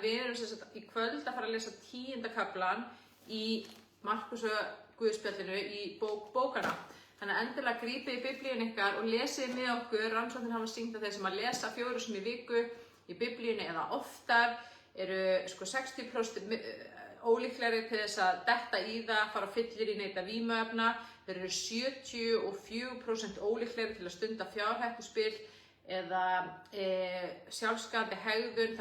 við erum sem sagt í kvöld að fara að lesa 10. kaflan í Markúsarguðspjallinu í bókana. Þannig að endilega grípið í biblíun ykkar og lesið með okkur. Rannsóknir hafa sýnt að þeir sem að lesa 4 sinnum í viku í biblíunni eða oftar eru 60% ólíklegri til þess að detta í það, fara á fyllir í neyta vímuefna. Þeir eru 74% ólíklegri til að stunda fjárhættuspil eða sjálfskaðandi hegðun.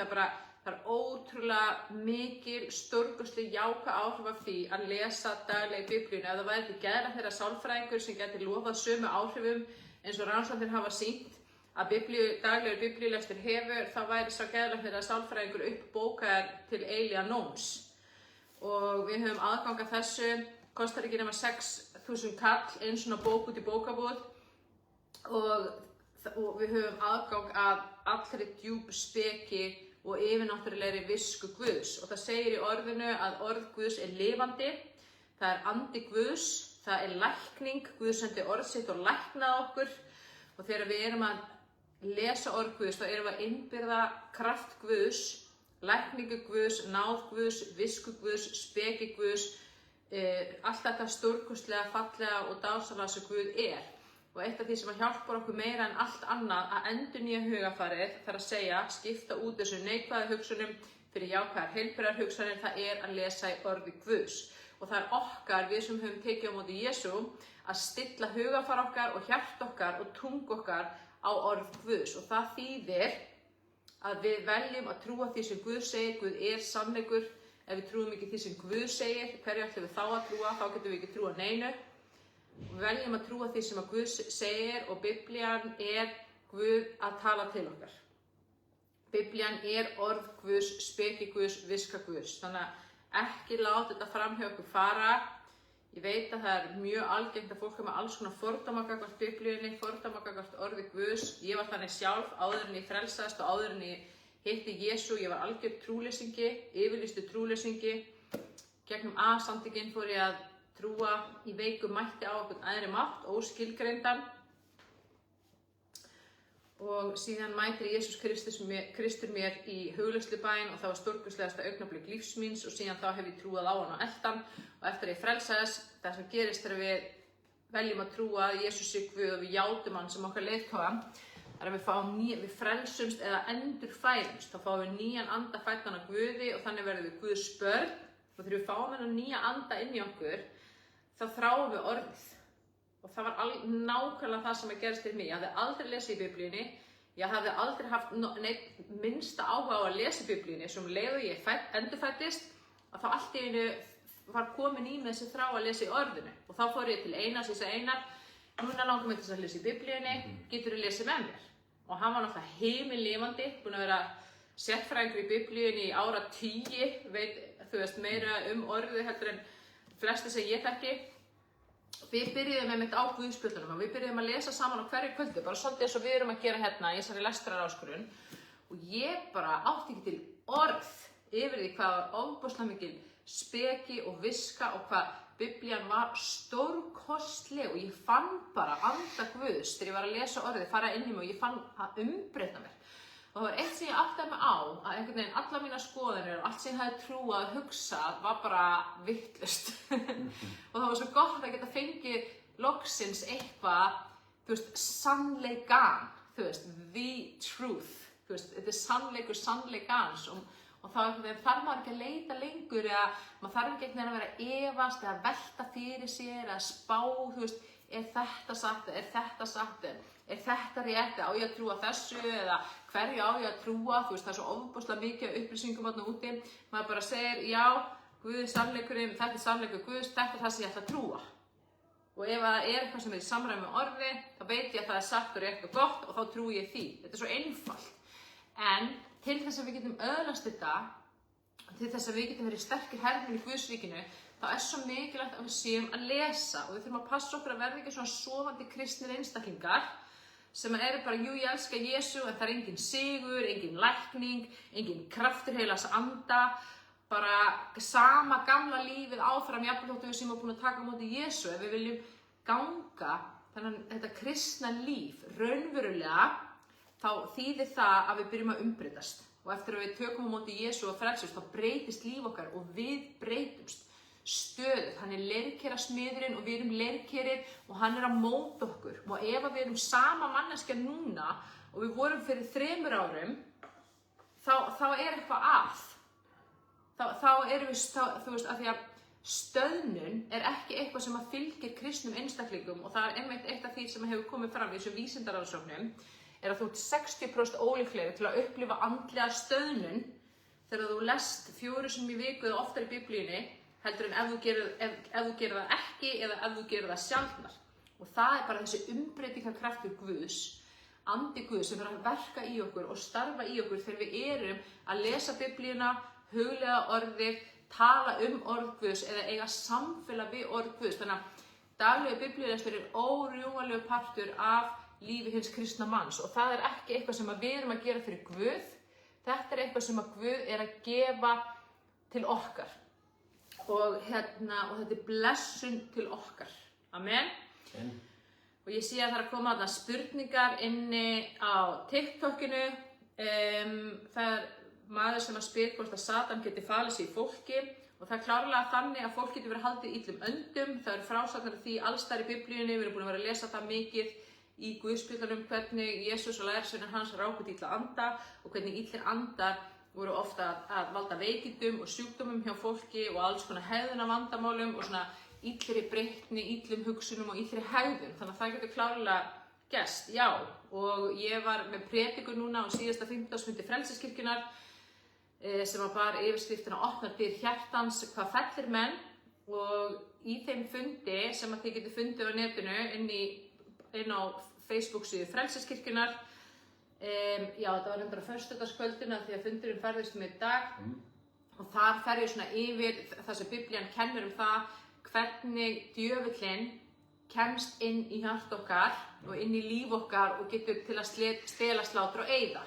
Það er ótrúlega mikil stórkostleg jákvæð áhrif af því að lesa daglega í biblíunni. Ef það væri ekki geðra þeirra sálfræðingur sem gæti lofað sömu áhrifum eins og rannsóknir hafa sýnt að daglegur biblíulestur hefur, þá væri sá geðra þeirra sálfræðingur uppbókaðar til eilíða nóns. Og við höfum aðgang að þessu, kostar ekki nema 6.000 kall, einn svona bók út í bókabúð og við höfum aðgang að allri djúp speki og yfirnáttúrulegri visku Guðs. Og það segir í orðinu að orð Guðs er lifandi, það er andi Guðs, það er lækning, Guð sendi orð sitt og læknaði okkur. Og þegar við erum að lesa orð Guðs, þá erum við að innbyrða kraft Guðs, lækningu Guðs, náð Guðs, visku Guðs, speki Guðs, allt þetta stórkostlega, fallega og dásamlega sem Guð er. Og eitt af því sem hjálpar okkur meira en allt annað að endurnýja hugarfarið, það er að segja, skipta út þessu neikvæðu hugsunum fyrir jákvæðar heilbrigðar hugsanir, það er að lesa í orði Guðs. Og það er okkar, við sem höfum tekið á móti Jesú, að stilla hugarfar okkar og hjart okkar og tung okkar á orð Guðs. Og það þýðir að við veljum að trúa því sem Guð segir, Guð er sannleikur. Ef við trúum ekki því sem Guð segir, hverju ætlum við þá að trúa, þá getum við ekki trúa neinu. Við veljum að trúa því sem að Guð segir og Biblían er Guð að tala til okkar. Biblían er orð Guðs, speki Guðs, viska Guðs. Þannig að ekki láta þetta fram hjá okkur fara. Ég veit að það er mjög algengt að fólk er með alls konar fordóma gagnvart Biblíunni, fordóma gagnvart orði Guðs. Ég var þannig sjálf áður en ég frelsaðist og áður en ég hitti Jesú. Ég var algjör trúleysingi, yfirlýstur trúleysingi. Gegnum A-samtökin fór ég að trúa í veiku mætti á okkur æðri mátt, óskilgreindan. Og síðan mætir Jesús Kristur mér í hugleiðslubæn og það var stórkostlegasta augnablik lífs míns og síðan þá hef ég trúað á hann og eldan. Og eftir að ég frelsaðist, það sem gerist þegar við veljum að trúa að Jesús sé Guð og við játum hann sem okkar leiðtoga, er að við frelsumst eða endurfæðumst. Þá fáum við nýjan anda fæddan af Guði og þannig verðum við Guðs börn. Og þegar við fáum þennan nýja anda inn í okkur, þá þráum við orðið. Og það var nákvæmlega það sem gerist til mig. Ég hafði aldrei lesið í Biblíunni, ég hafði aldrei haft minnsta áhuga á að lesa í Biblíunni. Sem leið og ég endurfæddist, að þá allt í einu var komin í með þessi þrá að lesa í orðinu. Og þá fór ég til Einars, ég sagði Einar, núna langar mig til að lesa í Biblíunni, geturðu lesið með mér? Og hann var náttúrulega himinlifandi, búinn að vera sérfræðingur í Biblíunni í áratugi, veit meira orðið heldur en flesti sem ég þekki. Við byrjuðum einmitt á Guðspjöllunum og við byrjuðum að lesa saman á hverju kvöldi, bara svolítið eins og við erum að gera hérna í þessari lestraráskorun. Og ég bara átti ekki til orð yfir því hvað var ofboðslega mikil speki og viska og hvað Biblían var stórkostleg og ég fann bara anda Guðs þegar ég var að lesa orðið, fara inn í mig og ég fann að umbreyta mér. Og það var eitt sem ég áttaði mig á, að einhvern veginn allar mínar skoðanir og allt sem ég hafði trúað að hugsa var bara vitlaust. Og það var svo gott að geta fengið loksins eitthvað, sannleikan, the truth, þetta er sannleikur sannleikans. Og þá þarf maður ekki að leita lengur eða maður þarf ekki einhvern veginn að vera að efast eða velta fyrir sér eða spá, er þetta satt, er þetta satt, er þetta rétt, á ég að trúa þessu eða hverju á ég að trúa, það er svo ofboðslega mikið upplýsingum þarna úti. Maður bara segir, já, Guð er sannleikurinn, þetta er sannleikur Guðs, þetta er það sem ég ætla að trúa. Og ef það er eitthvað sem er í samræmi með orði, þá veit ég að það er satt og rétt og gott og þá trúi ég því. Þetta er svo einfalt. En til þess að við getum öðlast þetta, til þess að við getum verið sterkir herðmenn í Guðsríkinu, þá er svo mikilvægt að við séum að lesa og við þurfum að passa okkur að verða ekki svona sofandi kristnir einstaklingar sem eru bara, jú, ég elska Jesú, en það er engin sigur, engin lækning, engin kraftur heilags anda, bara sama gamla lífið áfram, jafnvel þótt við séum búin að taka á móti Jesú. Ef við viljum ganga þetta kristna líf raunverulega, þá þýðir það að við byrjum að umbreytast. og eftir að við tökum á móti Jesú og frelsumst, þá breytist líf okkar og við breytumst stöðugt. Hann leirkerasmiðurinn og við erum leirkerið og hann að móta okkur. Og ef við erum sama manneskja núna og við vorum fyrir 3 árum, þá eitthvað að. Þá erum við, þú veist, af því að stöðnun ekki eitthvað sem að fylgir kristnum einstaklingum, og það einmitt eitt af því sem hefur komið fram í þessum vísindarannsóknum, að þú ert 60% ólíklegri til að upplifa andlega stöðnun þegar þú lest 4 sinnum í viku eða oftar í Biblíunni, heldur en ef þú gerir það ekki eða ef þú gerir það sjaldnar. Og það bara þessi umbreytingarkraftur Guðs, andi Guðs sem að verka í okkur og starfa í okkur þegar við erum að lesa Biblíuna, hugleiða orðið, tala orð Guðs eða eiga samfélag við orð Guðs. Þannig að daglegu biblíulestur órjúfanlegur partur af lífi hins kristna manns, og það ekki eitthvað sem við erum að gera fyrir Guð. Þetta eitthvað sem að Guð að gefa til okkar. Og þetta blessun til okkar. Amen. Og ég sé að það að koma þarna spurningar inni á TikTokinu. Það maður sem að spyr hvort að Satan geti falið sig í fólki, og það klárlega þannig að fólk getur verið haldið illum öndum. Það eru frásagnir af því alls staðar í Biblíunni. Við erum búin að vera að lesa það mikið í Guðspjöllunum, hvernig Jesús og lærisveinar hans ráku illa anda og hvernig illir andar voru ofta að valda veikindum og sjúkdómum hjá fólki og alls konar hegðunarvandamálum og svona illri breytni, illum hugsunum og illri hegðun. Þannig að það getur klárlega gerst, já. Og ég var með prediku núna á síðasta 15. fundi Frelsiskirkjunnar sem að bar yfirskriftina opnar dyr hjartans, hvað fellir menn, og í þeim fundi sem að þið getur fundið á netinu inn á Facebook síðu Frelsiskirkjunnar. Já, þetta var reyndar á föstudagskvöldinu því að fundurinn færðist í dag, og þar fer ég svona yfir það sem Biblían kennir það hvernig djöfullinn kemst inn í hjarta okkar og inn í líf okkar og getur til að stela, slátra og eyða.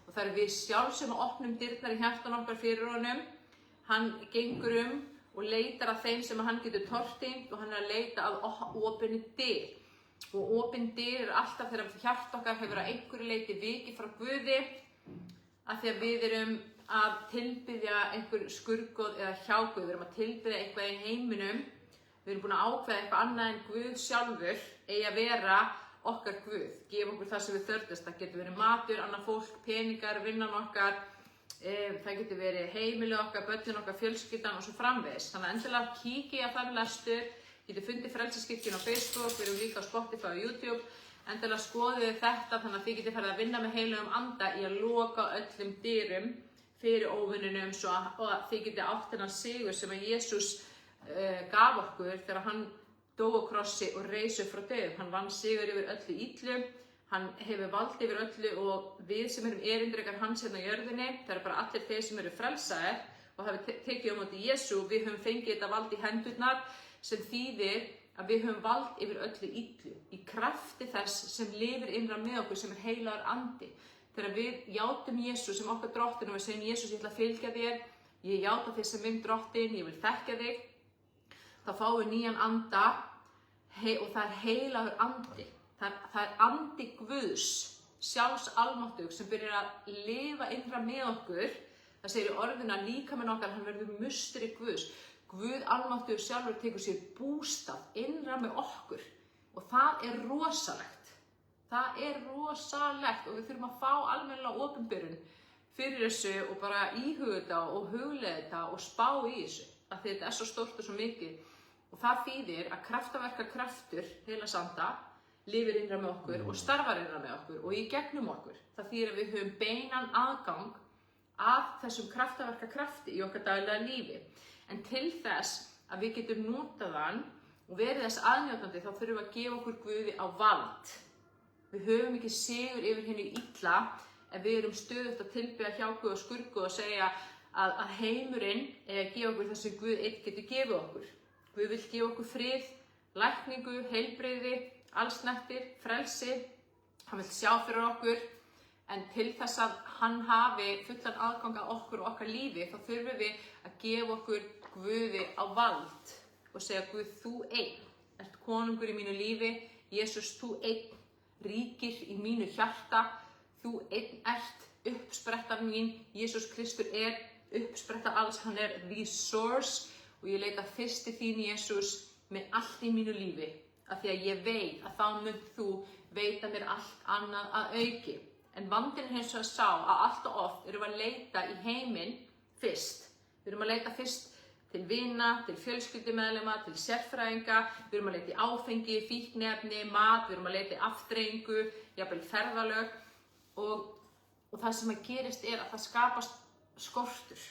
Og það við sjálf sem opnum dyrnar í hjartan okkar fyrir honum. Hann gengur og leitar að þeim sem hann getur tortímt, og hann að leita að opinni dyr. Og opin dyr alltaf þegar hjarta okkar hefur að einhverju leyti vikið frá Guði, af því að við erum að tilbiðja einhver skurðgoð eða hjáguð. Við erum að tilbiðja eitthvað í heiminum. Við erum búin að ákveða eitthvað annað en Guð sjálfur eigi að vera okkar Guð. Gefa okkur það sem við þörfnumst. Það getur verið matur, annað fólk, peningar, vinnan okkar. Það getur verið heimili okkar, börnin okkar, fjölskyldan og svo framvegis. Þannig að endilega kíkið á þann lestur. Getur fundið Frelsiskirkjuna á Facebook, við erum líka á Spotify og YouTube. Endilega skoðið þetta þannig að þið getið farið að vinna með heilugum anda í að loka öllum dyrum fyrir óvinnunum og að þið getið átt þennan sigur sem að Jesús gaf okkur þegar hann dó á krossi og reis upp frá dauðum. Hann vann sigur yfir öllu illu, hann hefur vald yfir öllu, og við sem erum erindrekar hans hérna á jörðinni, það bara allir þeir sem eru frelsaðir og hafi tekið á móti Jesú, við höfum fengið þetta vald í hendurnar, sem þýðir að við höfum vald yfir öllu illu í krafti þess sem lifir innra með okkur, sem heilagur andi. Þegar við játum Jesú sem okkar drottinn og við segjum: Jesús, ég ætla að fylgja þér, ég játa þig sem minn drottinn, ég vil þekkja þig, þá fáum við nýjan anda, og það heilagur andi. Það andi Guðs, sjálfs almáttug, sem byrjar að lifa innra með okkur. Það segir í orðinu að líkaminn okkar, hann verður musteri Guðs. Guð almáttugur sjálfur tekur sér bústað innra með okkur, og það rosalegt. Það rosalegt, og við þurfum að fá almennilega opinberun fyrir þessu og bara íhuga þetta og hugleiða þetta og spá í þessu, af því þetta svo stórt og svo mikið. Og það þýðir að kraftaverka kraftur heilags anda lifir innra með okkur og starfar innra með okkur og í gegnum okkur. Það þýðir að við höfum beinan aðgang að þessum kraftaverka krafti í okkar daglega lífi. En til þess að við getum notað hann og verið þess aðnjótandi, þá þurfum við að gefa okkur Guði á vald. Við höfum ekki sigur yfir henni illa ef við erum stöðugt að tilbiðja hjáguð og skurguð og segja að heimurinn gefa okkur það sem Guð einn getur gefið okkur. Guð vill gefa okkur frið, lækningu, heilbrigði, allsnettir, frelsi. Hann vill sjá fyrir okkur, en til þess að hann hafi fullan aðgang að okkur og okkar lífi, þá þurfum við að gefa okkur Guði á vald og segja: Guð, þú einn ert konungur í mínu lífi. Jesús, þú einn ríkir í mínu hjarta. Þú einn ert uppsprettan mín. Jesús Kristur uppspretta alls, hann the source og ég leita fyrst til þín, Jesús, með allt í mínu lífi. Af því að ég veit að þá munt þú veita mér allt annað að auki. En vandinn hins vegar sá að allt og oft erum við að leita í heiminn fyrst. Við erum að leita fyrst til vina, til fjölskyldumeðlima, til sérfræðinga, við erum að leita í áfengi, fíkniefni, mat, við erum að leita í afþreyingu, jafnvel ferðalög og það sem að gerist að það skapast skortur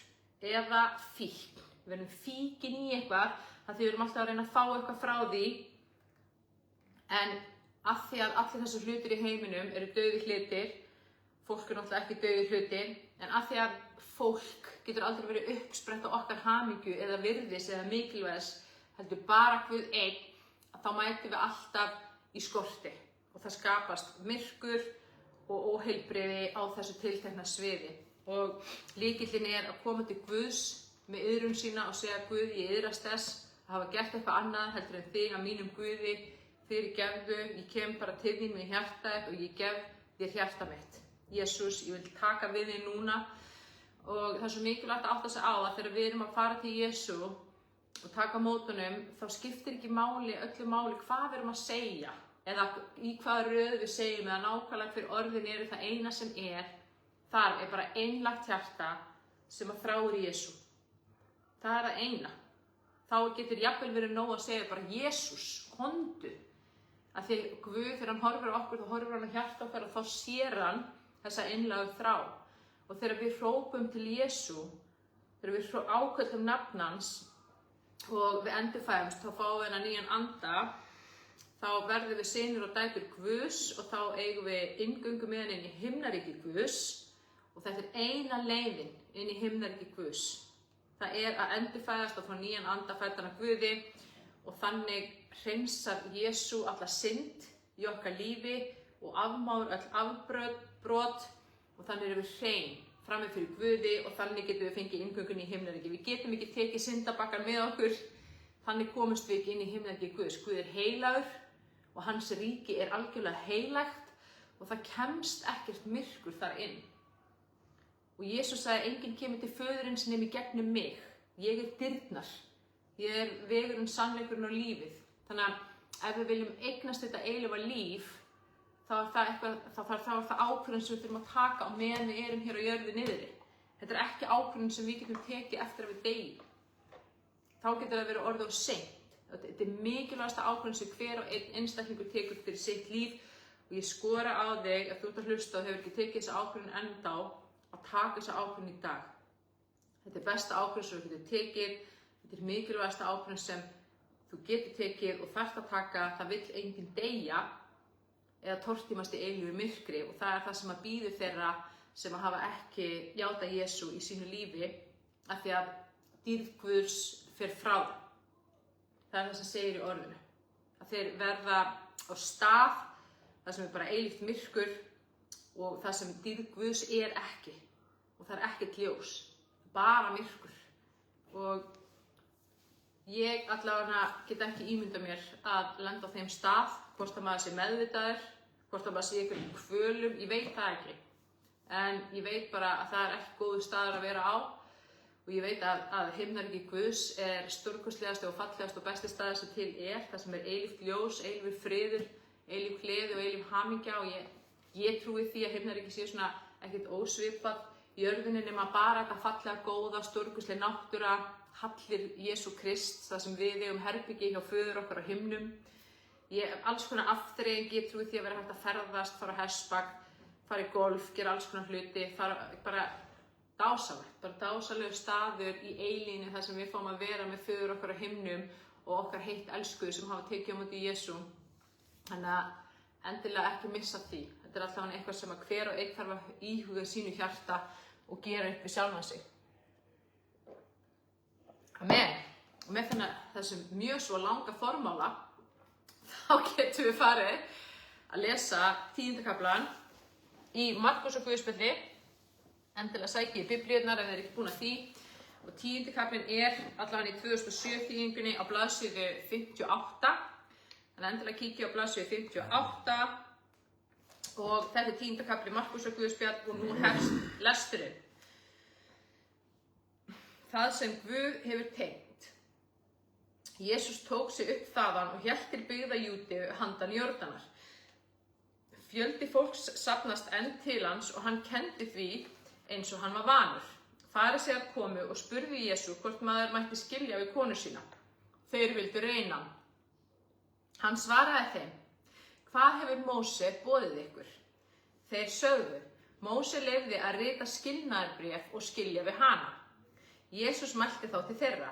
eða fíkn. Við erum fíkin í eitthvað, því við erum alltaf að reyna að fá eitthvað frá því, en af því að allir þessu hlutir í heiminum eru dauðir hlutir, fólk náttúrulega ekki dauðir hlutir, en af því að fólk getur aldrei verið uppspretta okkar hamingju eða virðis eða mikilvægis, heldur bara Guð einn, þá mætum við alltaf í skorti og það skapast myrkur og óheilbrigði á þessu tiltekna sviði. Og lykillinn að koma til Guðs með iðrun sína og segja: Guð, ég iðrast þess að hafa gert eitthvað annað heldur en þig að mínum Guði, fyrirgefðu, ég kem bara til þín með hjartað og ég gef þér hjarta mitt. Jesús, ég vil taka við þig núna. Og það svo mikilvægt að átta sig á að þegar við erum að fara til Jesú og taka á móti honum, þá skiptir ekki öllu máli hvað við erum að segja eða í hvaða röð við segjum eða nákvæmlega hver orðin eru. Það eina sem þar bara einlægt hjarta sem að þráir Jesú. Það það eina. Þá getur jafnvel verið nóg að segja bara: Jesús, komdu. Að því Guð, þegar hann horfir á okkur, þá horfir hann á hjarta okkar og þá sér hann þessa einlægu þrá. Og þegar við hrópum til Jesú, þegar við áköllum nafn hans og við endurfæðumst, þá fáum við hennar nýjan anda, þá verðum við synir og dætur Guðs og þá eigum við inngöngu með hann inn í himnaríki Guðs. Og þetta eina leiðin inn í himnaríki Guðs. Það að endurfæðast og fá nýjan anda fæddan af Guði og þannig hreinsar Jesú alla synd í okkar lífi og afmáir öll afbrot og þannig erum við hrein frammi fyrir Guði og þannig getum við fengið inngöngun í himnaríki. Við getum ekki tekið syndabakkann með okkur, þannig komumst við ekki inn í himnaríki Guðs. Guð heilagur og hans ríki algjörlega heilagt og það kemst ekkert myrkur þar inn. Og Jesús sagði: enginn kemur til föðurins nema í gegnum mig. Ég dyrnar. Ég vegurinn, sannleikurinn og lífið. Þannig að ef við viljum eignast þetta eilífa líf, þá er það ákvörðun sem við þurfum að taka á meðan við erum hér á jörðu niðri. Þetta ekki ákvörðun sem við getum tekið eftir að við deyjum. Þá getur það verið orðið of seint. Þetta mikilvægasta ákvörðun sem hver og einn einstaklingur tekur fyrir sitt líf og ég skora á þig, ef þú ert að hlusta og hefur ekki tekið þessa ákvörðun ennþá, að taka þessa ákvörðun í dag. Þetta besta ákvörðun sem þú getur tekið, þetta mikilvægasta ákvörðun sem þú getur tekið og þarft að taka. Það vill enginn deyja eða tortímast í eilífu myrkri og það það sem bíður þeirra sem hafa ekki játað Jesú í sínu lífi, af því að dýrð Guðs fer frá þeim. Það það sem segir í orðinu. Að þeir verða á stað, það sem bara eilíft myrkur og það sem dýrð Guðs ekki. Og það ekkert ljós, bara myrkur. Og ég allavega get ekki ímyndað mér að lenda á þeim stað, hvort að maður sé meðvitaður, hvort að maður sé einhverjum kvölum, ég veit það ekki. En ég veit bara að það ekki góður staður að vera á og ég veit að himnaríki Guðs stórkostlegasti og fallegasti og besti staður sem til það sem eilíft ljós, eilífur friður, eilíf gleði og eilíf hamingja og ég trúi því að himnaríki sé svona ekkert ósvipað jörðinni nema bara þetta fallega góða, stórkostleg náttúra, hallir Jesú Krist, það sem við eigum herbyggi hjá föður okkar á himnum. Alls konar afþreying, ég trúi því að vera hægt að ferðast, fara á hestbak, fara í golf, gera alls konar hluti, bara dásalegt, bara dásalegur staður í eilínu þar sem við fáum að vera með föður okkar á himnum og okkar heitt elskuðu sem hafa tekið á móti Jesú. Þannig að endilega ekki missa því. Þetta alltaf eitthvað sem hver og einn þarf að íhuga sínu hjarta og gera upp við sjálfan sig. Amen. Og með þessum mjög svo langa formála, þá getum við farið að lesa 10. kaflann í Markús og Guðspjalli. Endilega sækið í biblíurnar ef þið ekki búin að því. Og 10. kaflinn allavega í 2007 þýðingunni á blaðsíðu 58. Þannig endilega kíkja á blaðsíðu 58 Og þetta 10. kafli Markúsar guðspjall og nú hefst lesturinn. Það sem Guð hefur tengt. Jesús tók sig upp þaðan og hélt til byggða Júdeu handan Jórdanar. Fjöldi fólks safnast enn til hans og hann kenndi því eins og hann var vanur. Farisear komu og spurðu Jesú hvort maður mætti skilja við konu sína. Þeir vildu reyna hann. Hann svaraði þeim: Hvað hefur Móse boðið ykkur? Þeir sögðu: Móse leyfði að rita skilnaðarbréf og skilja við hana. Jesús mælti þá til þeirra: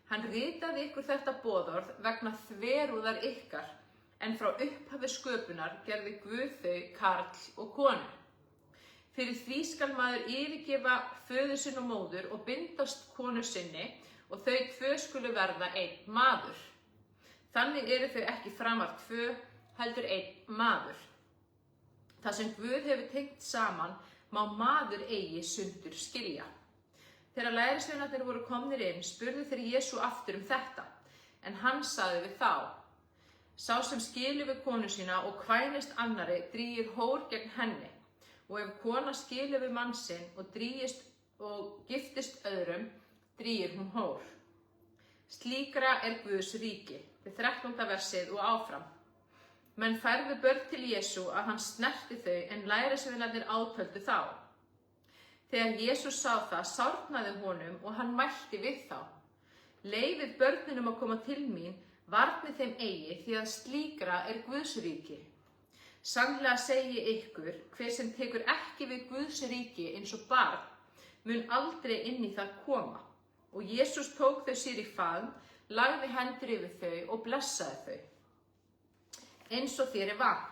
Hann ritaði ykkur þetta boðorð vegna þverúðar ykkar, en frá upphafi sköpunar gerði Guð þau karl og konu. Fyrir því skal maður yfirgefa föður sinn og móður og bindast konu sinni og þau tvö skulu verða einn maður. Þannig eru þau ekki framar tvö, heldur einn maður. Það sem Guð hefur tengt saman má maður eigi sundur skilja. Þegar lærisveinarnir voru komnir inn, spurðu þeir Jesú aftur þetta, en hann sagði við þá: Sá sem skilur við konu sína og kvænist annarri drýgir hór gegn henni, og ef kona skilur við mann sinn og giftist öðrum, drýgir hún hór. Slíkra er Guðs ríki, við 13. versið og áfram. Menn færðu börn til Jesú að hann snerti þau, en lærisveinarnir átöldu þá. Þegar Jesús sá það, sárnaði honum og hann mælti við þá: Leyfið börnunum að koma til mín, varnið þeim eigi, því að slíkra er Guðs ríki. Sannlega segi ykkur, hver sem tekur ekki við Guðs ríki eins og barn, mun aldrei inn í það koma. Og Jesús tók þau sér í faðm, lagði hendur yfir þau og blessaði þau. Eins og þér er vant.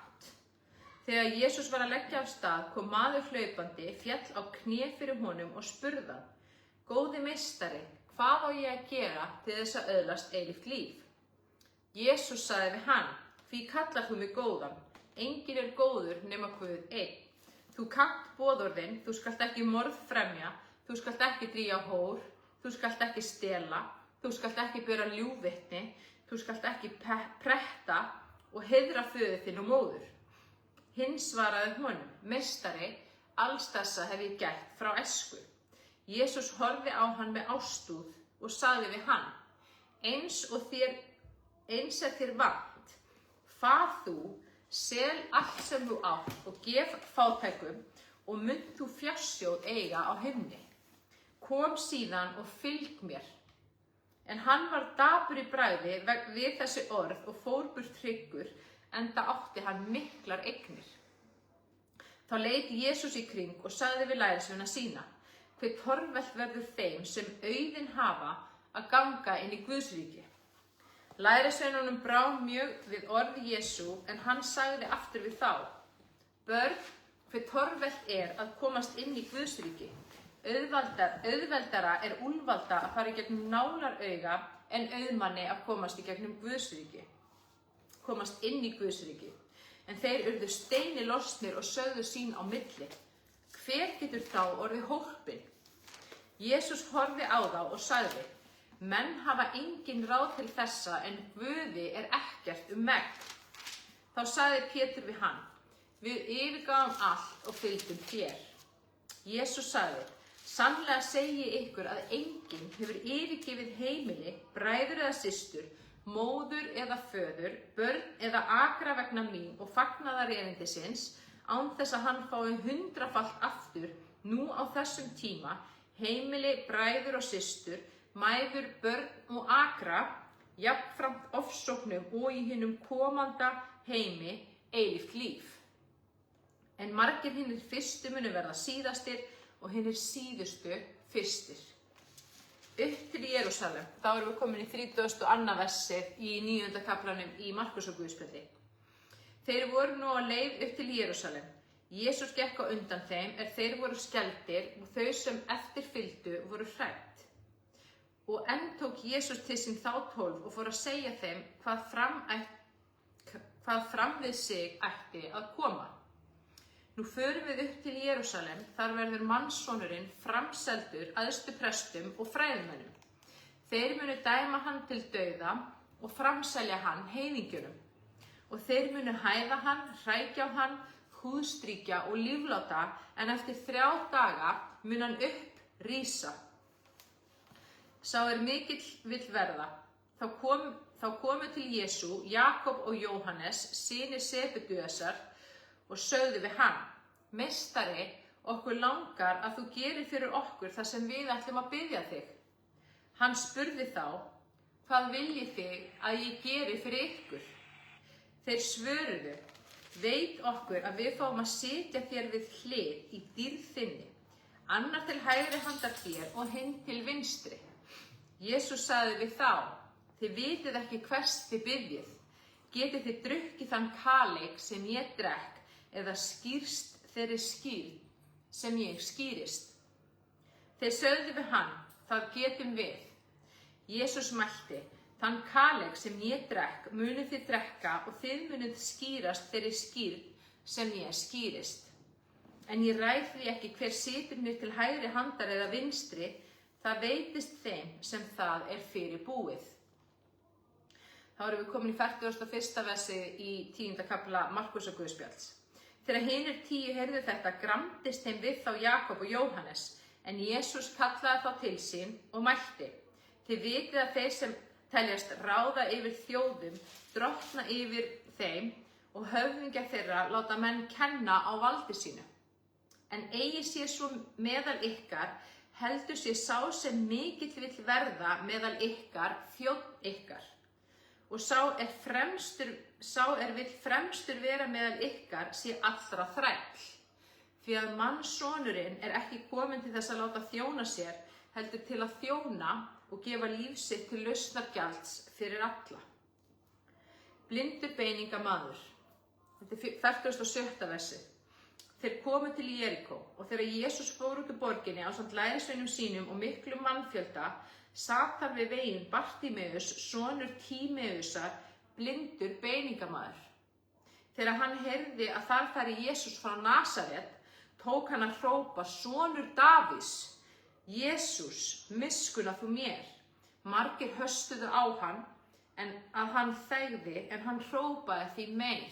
Þegar Jesús var að leggja af stað, kom maður hlaupandi, féll á kné fyrir honum og spurði hann: Góði meistari, hvað á ég að gera til þess að öðlast eilíft líf? Jesús sagði við hann: Hví kallar þú mig góðan? Enginn er góður nema Guð einn. Þú kannt boðorðin: þú skalt ekki morð fremja, þú skalt ekki drýgja hór, þú skalt ekki stela, þú skalt ekki bera ljúgvitni, þú skalt ekki pretta og heiðra föður þinn og móður. Hinn svaraði honum: Meistari, alls þessa hef ég gert frá æsku. Jesús horfði á hann með ástúð og sagði við hann: Eins er þér vant. Far þú, sel allt sem þú átt og gef fátækum, og munt þú fjársjóð eiga á himni. Kom síðan og fylg mér. En hann var dapur í bragði við þessi orð og fór burt hryggur, enda átti hann miklar eignir. Þá leit Jesús í kring og sagði við lærisveina sína: Hve torvelt verður þeim sem auðinn hafa að ganga inn í Guðs ríki. Lærisveinunum brá mjög við orð Jesú, en hann sagði aftur við þá: Börn, hve torvelt er að komast inn í Guðs ríki. Auðveldara er úlfalda að fara í gegnum nálarauga en auðmanni að komast inn í Guðs ríki. En þeir urðu steini lostnir og sögðu sín á milli: Hver getur þá orðið hólpinn? Jesús horfði á þá og sagði: Menn hafa engin ráð til þessa, en Guði er ekkert megn. Þá sagði Pétur við hann: Við yfirgáfum allt og fylgdum þér. Jesús sagði: Sannlega segi ykkur að enginn hefur yfirgefið heimili, bræður eða systur, móður eða föður, börn eða akra vegna mín og fagnaðarerindisins, án þess að hann fái 100-falt aftur nú á þessum tíma, heimili, bræður og systur, mæður, börn og akra, jafnframt ofsóknum og í hinum komanda heimi eilíft líf. En margir hinir fyrstu munu verða síðastir og hinir síðustu fyrstir. Upp til Jerúsalem, þá erum við komin í 32. versið í 9. kaflanum í Markúsar guðspjalli. Þeir voru nú á leið upp til Jerúsalem. Jesús gekk á undan þeim þeir voru skelfdir og þau sem eftir fylgdu voru hrædd. Og enn tók Jesús til sín þá 12 og fór að segja þeim hvað fram við sig ætti að koma. Nú förum við upp til Jerúsalem, þar verður mannssonurinn framseldur æðstu prestum og fræðimönnum. Þeir munu dæma hann til dauða og framselja hann heiðingjunum. Og þeir munu hæða hann, hrækja á hann, húðstrýkja og lífláta, en eftir 3 daga mun hann rísa. Sá mikill vill verða. Þá komu til Jesú Jakob og Jóhannes, synir Sebedeusar, og sögðu við hann: Meistari, okkur langar að þú gerir fyrir okkur það sem við ætlum að biðja þig. Hann spurði þá: Hvað viljið þið að ég geri fyrir ykkur? Þeir svöruðu: Veit okkur að við fáum að sitja þér við hlið í dýrð þinni, annar til hægri handar þér og hinn til vinstri. Jesús sagði við þá: Þið vitið ekki hvers þið biðjið. Getið þið drukkið þann kaleik sem ég drekk, eða skýrst þeirri skírn sem ég skýrist? Þeir sögðu við hann: Það getum við. Jesús mælti: Þann kaleik sem ég drekk munið þið drekka og þið munið skýrast þeirri skírn sem ég skýrist. En ég ræð því ekki hver situr mér til hægri handar eða vinstri, það veitist þeim sem það fyrir búið. Þá erum við komin í 41. versi í 10. kafla Markúsar Guðspjalls. Þegar hinir 10 heyrðu þetta, gramdist þeim við þá Jakob og Jóhannes, en Jesús kallaði þá til sín og mælti: Þið vitið að þeir sem teljast ráða yfir þjóðum drottna yfir þeim, og höfðingjar þeirra láta menn kenna á valdi sínu. En eigi sé svo meðal ykkar, heldur sé sá sem mikill vill verða meðal ykkar þjónn ykkar. Og sá vill fremstur vera meðal ykkar sé allra þræll. Því að mannssonurinn ekki kominn til þess að láta þjóna sér, heldur til að þjóna og gefa líf sitt til lausnargjalds fyrir alla. Blindur beiningamaður. Þetta 47. versi. Þeir komu til Jerikó, og þegar Jesús fór út úr borginni ásamt lærisveinum sínum og miklum mannfjölda, sat þar við veginn Bartimeus, sonur Tímeusar, blindur beiningamaður. Þegar hann heyrði að þar færi Jesús frá Nasaret, tók hann að hrópa: Sonur Davíðs, Jesús, miskunna þú mér. Margir höstuðu á hann, en að hann þegði, en hann hrópaði því meir: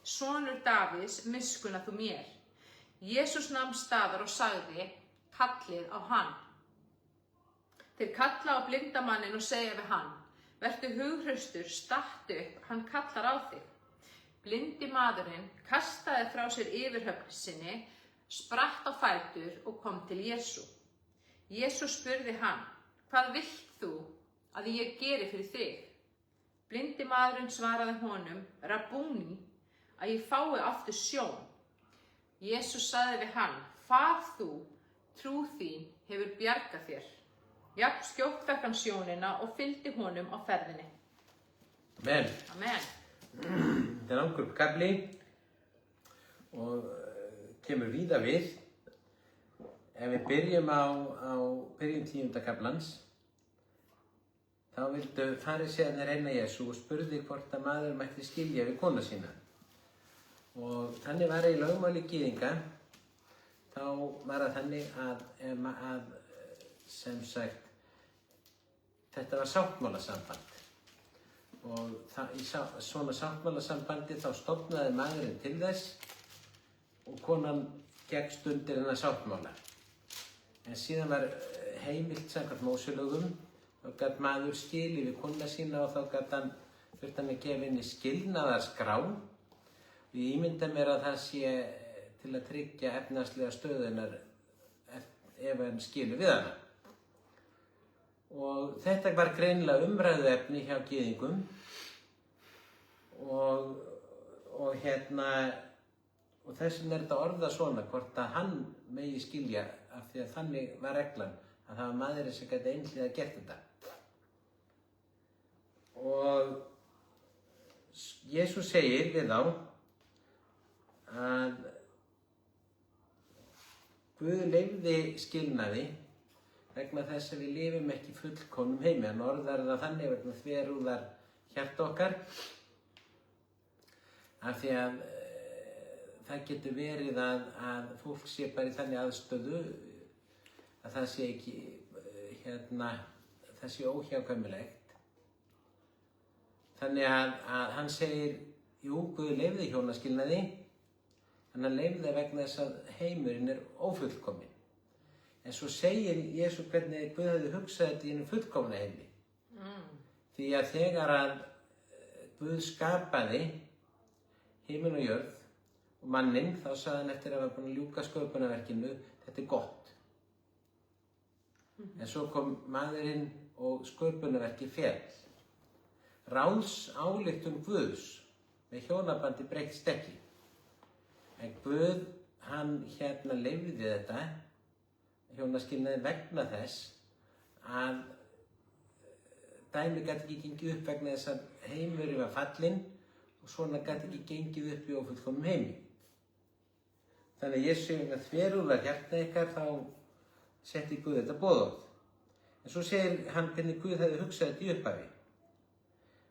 Sonur Davíðs, miskunna þú mér. Jesús nam staðar og sagði: Kallið á hann. Þeir kalla á blindamannin og segja við hann: Vertu hughraustur, stattu upp, hann kallar á þig. Blindi maðurinn kastaði frá sér yfirhöfn sinni, spratt á fætur og kom til Jesú. Jesús spurði hann: Hvað vilt þú að ég geri fyrir þig? Blindi maðurinn svaraði honum: Rabúni, að ég fái aftur sjón. Jesús sagði við hann: Far þú, trú þín hefur bjargað þér. Jafn skjótt fékk hann sjónina og fylgdi honum á ferðinni. Amen. Amen. Þetta langur kafli og kemur víða við. Ef við byrjum byrjum 10. kaflans, þá vildu farísearnir reyna Jesú og spurði hvort að maður mætti skilja við konu sína. Og þannig var í lögmáli gyðinga, þá var það þannig að sem sagt, þetta var sáttmálasamband. Og í svona sáttmálasambandi þá stofnaði maðurinn til þess og konan gekkst undir hennar sáttmála. En síðan var heimilt samkvæmt Móselögum, þá gat maður skilið við konuna sína og þá þurfti hann að gefa henni skilnaðarskrá. Ég ímynda mér að það sé til að tryggja efnahagslega stöðu hennar ef hann skilur við hana. Og þetta var greinilega umræðuefni hjá gyðingum og þess vegna þetta orðað svona, hvort að hann megi skilja, af því að þannig var reglan að það var maðurinn sem gæti einhliða gert þetta. Og Jesús segir við þá að Guð leyfði skilnaði vegna þess að við lifum ekki fullkomnum heimi. Hann orðar það þannig vegna þverúðar hjarta okkar, af því að það getur verið að fólk sé bara í þannig aðstöðu að það sé ekki, það sé óhjákvæmilegt. Þannig að hann segir, jú, Guð leyfði hjónaskilnaði, en hann leyfði það vegna þess að heimurinn er ófullkominn. En svo segir Jesú hvernig Guð hafði hugsað þetta í einum fullkomna heimi. Því að þegar að Guð skapaði himinn og jörð og manninn, þá sagði hann eftir að hafa búin að ljúka sköpunarverkinu, þetta er gott. En svo kom maðurinn og sköpunarverkið féll. Ráðsályktun Guðs með hjónabandi breyttist ekki. En Guð, hann leyfði þetta, hjónaskilnaði vegna þess að dæmi gat ekki gengið upp vegna þess að heimurinn var fallinn og svona gat ekki gengið upp í ófullkomnum heimi. Þannig að Jesús segir að þverúðar hjarta ykkar, þá setti Guð þetta boðorð. En svo segir hann hvernig Guð hefði hugsað þetta í upphafi.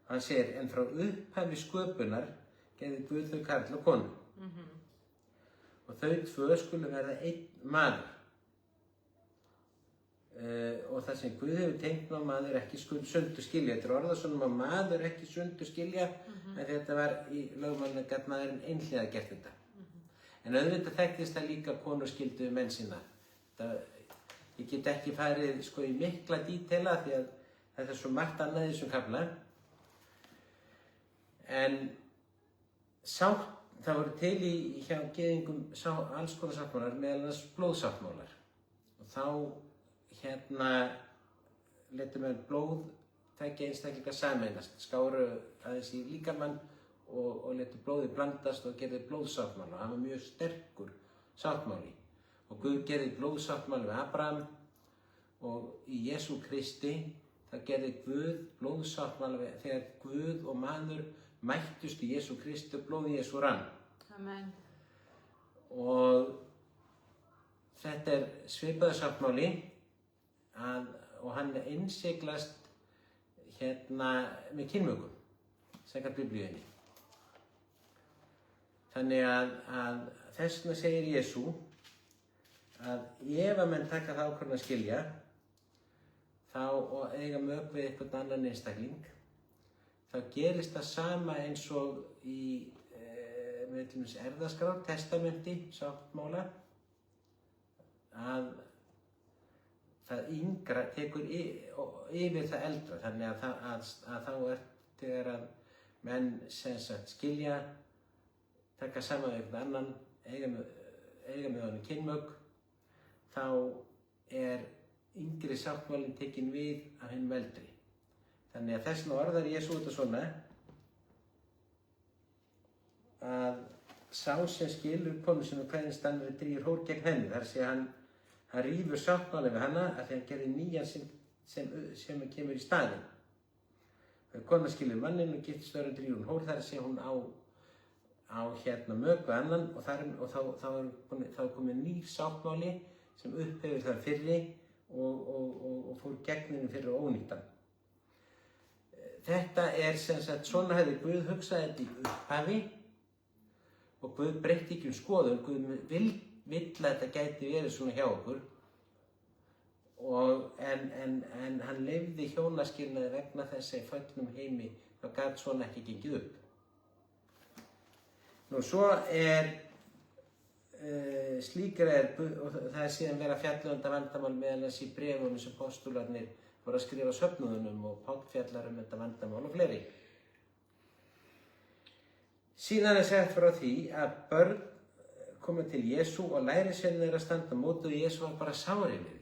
Hann segir, en frá upphafi sköpunar gerði Guð þau karl og konu. Og þau tvö skulu verða einn maður. Og það sem Guð hefur tengt má maður ekki sundur skilja. Þetta er orðasönnum að maður ekki sundur skilja, en þetta var í lögmálinu gat maðurinn einhliða gert þetta. En auðvitað þekktist það líka konur skildu menn sína. Ég get ekki farið í mikla dítela því að þetta er svo margt annað í þessum kafla. En það voru til hjá gyðingum alls konar sáttmálar, meðal annars blóðsáttmálar. Og þá létu menn blóð tveggja einstaklinga sameinast, skáru aðeins í líkamann og létu blóði blandast og gerði blóðsáttmála. Hann var mjög sterkur sáttmáli. Og Guð gerði blóðsáttmála við Abraham og í Jesú Kristi það gerði Guð blóðsáttmála þegar Guð og maður mættust í Jesú Kristi og blóði Jesú rann. Amen. Og þetta er svipaður sáttmáli og hann innsiglast með kynmökum, samkvæmt Biblíunni. Þannig að þess vegna segir Jesú að ef að menn taka það ákvörðun að skilja og eiga mök við einhvern annan einstakling, þá gerist það sama eins og í með til dæmis erfðaskrá, testamenti, sáttmála, að það yngra tekur yfir það eldra, þannig að þá þegar að menn skilja, taka saman við einhvern annan, eiga með honum kynmök, þá er yngri sáttmálinn tekin við af hinum eldri. Þannig að þess vegna orðar Jesú þetta svona að sá sem skilur konu sinni kveðinn stannari drýgir hór gegn henni. Það er að segja hann rífur sáttmála við hana að því hann gerði nýjan sem kemur í staðinn. Þegar kona skilur manninn og giftist öðrum drýgir hún hór, það er að segja hún á mök við annan og þá er komið nýr sáttmáli sem upphefur það fyrri og fór gegninu fyrir ónýttan. Þetta er sem sagt, svona hefði Guð hugsað þetta í upphafi og Guð breytti ekki skoðun. Guð vill að þetta gæti verið svona hjá okkur en hann leyfði hjónaskilnaði vegna þess að í föllnum heimi þá gat svona ekki gengið upp. Nú svo slíkra og það er síðan verið að fjalla um þetta vandamál meðal þess í bréfunum sem postularnir voru að skrifa söfnuðunum og Páll fjallar um þetta vandamál og fleiri. Síðan er sagt frá því að börn komu til Jesú og lærisveinarnir þeirra standa á móti og Jesú var bara sárið við því.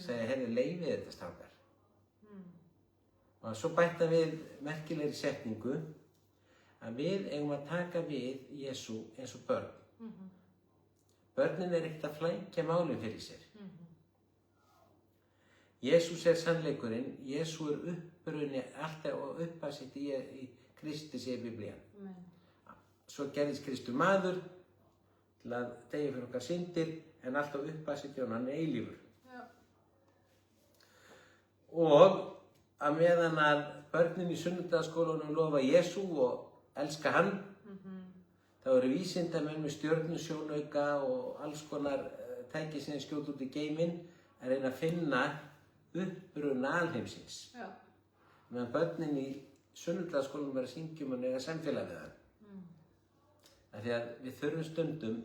Segði, heyrðu, leyfið þetta strákar. Og svo bætta við merkilegri setningu að við eigum að taka við Jesú eins og börn. Börnin er ekkert að flækja málin fyrir sér. Jesús er sannleikurinn, Jesú er upprunni alltaf og uppasitt í Kristi, segir Biblían. Svo gerðist Kristur maður til að deyja fyrir okkar syndir, en alltaf uppasitt og hann er eilífur. Já. Og að meðan að börnin í sunnudagaskólanum lofa Jesú og elska hann, þá eru vísindamenn með stjörnusjónauka og alls konar tæki sem skjóta út í geiminn að reyna að finna uppruna alheimsins. Já. Meðan börnin í sunnudagaskólanum er að syngja um og nega samfélag við hann. Af því að við þurfum stundum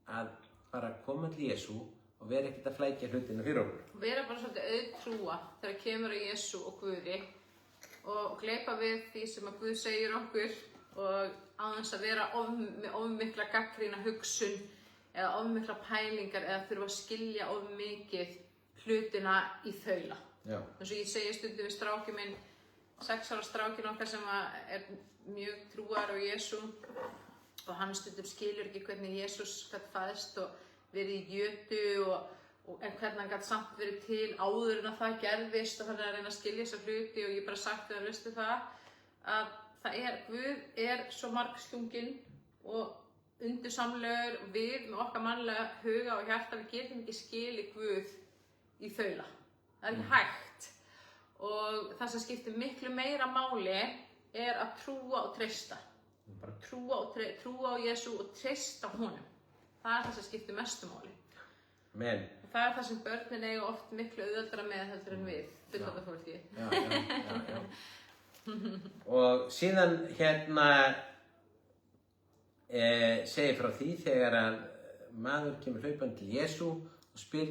að bara koma til Jesú og vera ekkert að flækja hlutina fyrir okkur. Vera bara svolítið auðtrúa þegar kemur að Jesú og Guði og gleypa við því sem að Guð segir okkur og aðeins að vera með of mikla gagnrýna hugsun eða of mikla pælingar eða þurfa að skilja of mikið hlutina í þaula. Já. Eins og ég segi stundum við strákinn minn, 6 ára strákinn okkar sem er mjög trúar á Jesú og hann stundum skilur ekki hvernig Jesús gat fæðst og verið í jötu en hvernig hann gat samt verið til áður en að það gerðist og hann er að reyna að skilja þessa hluti og ég bara sagt við hann, veistu það, að Guð er svo margslunginn og undursamlegur við með okkar mannlega huga og hjarta, við getum ekki skilið Guð í þaula. Það er ekki hægt og það sem skiptir miklu meira máli er að trúa og treysta. Bara trúa á Jesú og treysta honum. Það er það sem skiptir mestu máli. Men. Það er það sem börnin eiga oft miklu auðveldara með heldur en við, fullorðna fólki. Já. Og síðan segir frá því þegar að maður kemur hlaupandi til Jesú og spyr: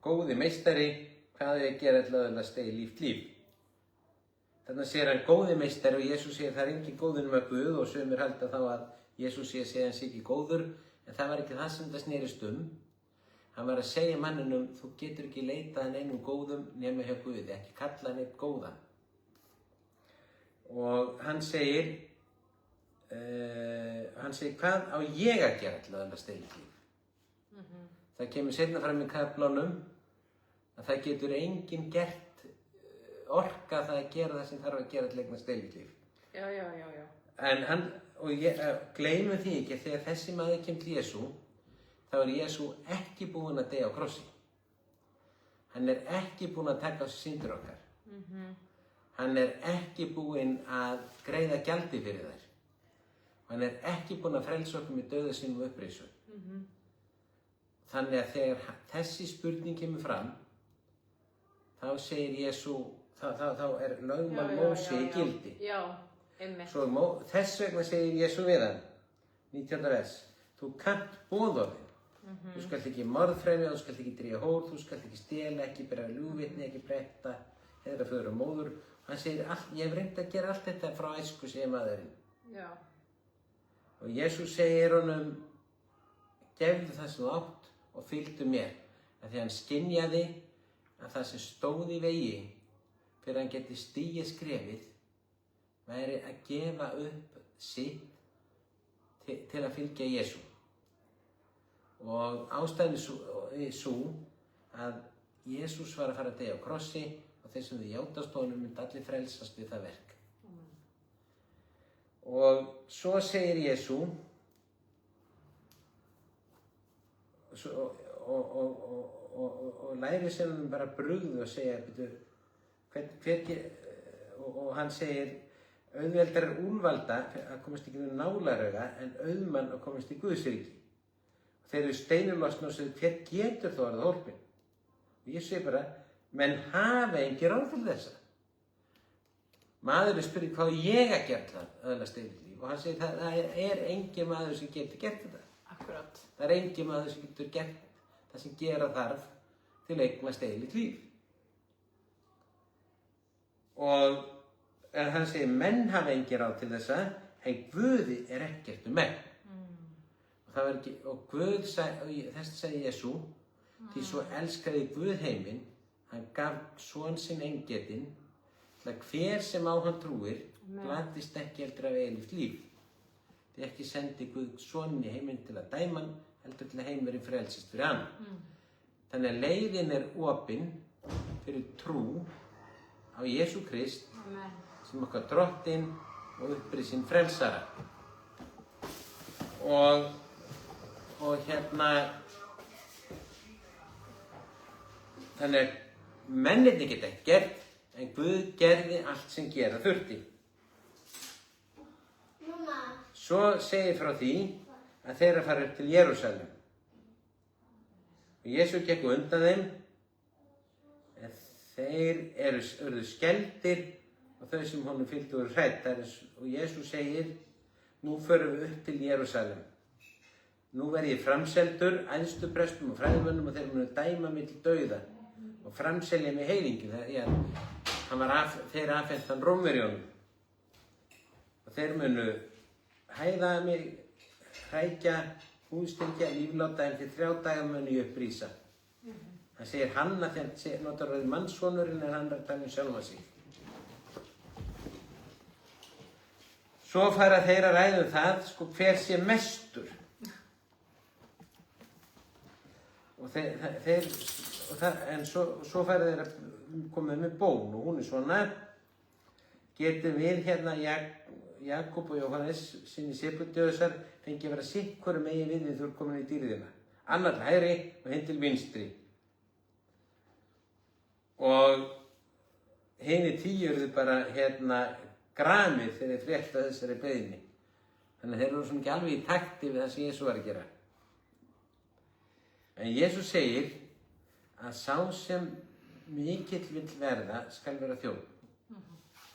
Góði meistari, hvað er að gera til að öðlast eigið líf? Þannig segir hann góði meistari og Jesús segir það er engin góður nema Guð og sumir halda þá að Jesús segir hans ekki góður, en það var ekki það sem það snerist um. Hann var að segja manninum: þú getur ekki leitað einum góðum nema hjá Guði, ekki kalla hann eitt góðan. Og hann segir hvað á ég að gera til að öðlast eigið líf? Það kemur seinna fram í kaflanum að það getur enginn gert orka það að gera það sem þarf að gera til að eignast eigið líf. Já. En gleymum því ekki að þegar þessi maður kemur til Jesú, þá er Jesú ekki búinn að deyja á krossi. Hann er ekki búinn að taka á sig syndir okkar. Hann er ekki búinn að greiða gjaldi fyrir þær. Hann er ekki búinn að frelsa okkur með dauða sínum og uppreisn. Þannig að þegar þessi spurning kemur fram, þá segir Jesú, þá er lögmál Móse í gildi. Já, einmitt. Þess vegna segir Jesú við hann, 19. vers, þú kannt boðorðin. Þú skalt ekki morðfremja, þú skalt ekki drífa hór, þú skalt ekki stela, ekki bera ljúgvitni, ekki bretta, heiðra föður og móður. Hann segir, ég hef reynt að gera allt þetta frá æsku, segir maðurinn. Já. Og Jesú segir honum, gefðu það sem þú átt og fylgdu mér, af því hann skynjaði að það sem stóð í vegi fyrir hann geti stigið skrefið væri að gefa upp sitt til að fylgja Jesú. Og ástæðan er sú að Jesús var að fara að deyja á krossi og þeir sem þau játast honum myndi allir frelsast við það verk. Og svo segir Jesú og lærir sem hann bara brugðu og segja og hann segir auðveldar er úlvalda að komast ekki með nálarauga en auðmann að komast í Guðsríki. Og þeir eru steinulosna og segir hver getur þó orðið hólpinn? Og ég segi bara menn hafa engin ráð til þessa. Maðurinn spyrir hvað ég að gera til að öðlast eigið líf og hann segir það er engin maður sem getur gert þetta. Akkurat. Það er engin maður sem getur gert það sem gera þarf til að eignast eigið líf. Og hann segir menn hafa engin ráð til þessa en Guði er ekkert menn. Og það var ekki, og Guð þess sagði Jesú því svo elskaði Guð heiminn hann gaf son sinn eingetinn til að hver sem á hann trúir glatist ekki heldur af eilíft líf. Því ekki sendi Guð son í heiminn til að dæma hann heldur til að heimurinn frelsist fyrir hann. Þannig að leiðin er opin fyrir trú á Jesú Krist sem okkar drottinn og upprisinn frelsara. Og þannig að mennirnir geta ekki gert en Guð gerði allt sem gera þurfti. Svo segir frá því að þeir fara upp til Jerúsalem. Og Jesú gekk undan þeim en þeir urðu skelfdir og þau sem honum fylgdu voru hrædd. Og Jesú segir nú förum við upp til Jerúsalem. Nú verð ég framseldur, æðstu prestum og fræðimönnum og þeir munu dæma mig til dauða og framselja mig heilingi. Þeir afhent hann Rómverjónum og þeir munu hæða mig, hrækja, húðstyrkja, lífláta en til 3 daga munu ég upprísa. Hann segir hann að þegar notar orðið mannssonurinn en hann er að tala sjálfa sig. Svo fara þeir að ræða það, sko, hver sé mestur. En svo fara þeir að koma með bón og hún er svona. Getum við hérna Jakob og Jóhannes, sinni Sebedíusar, fengi að vera sitt hvoru megin við þú ert komin í dýrðina. Annar til hægri og hinn til vinstri. Og hinir 10 urðu bara gramir þegar þeir frétta þessari beiðni. Þannig að þeir eru svona ekki alveg í takti við það sem Jesús var að gera. En Jesús segir að sá sem mikill vill verða skal vera þjón.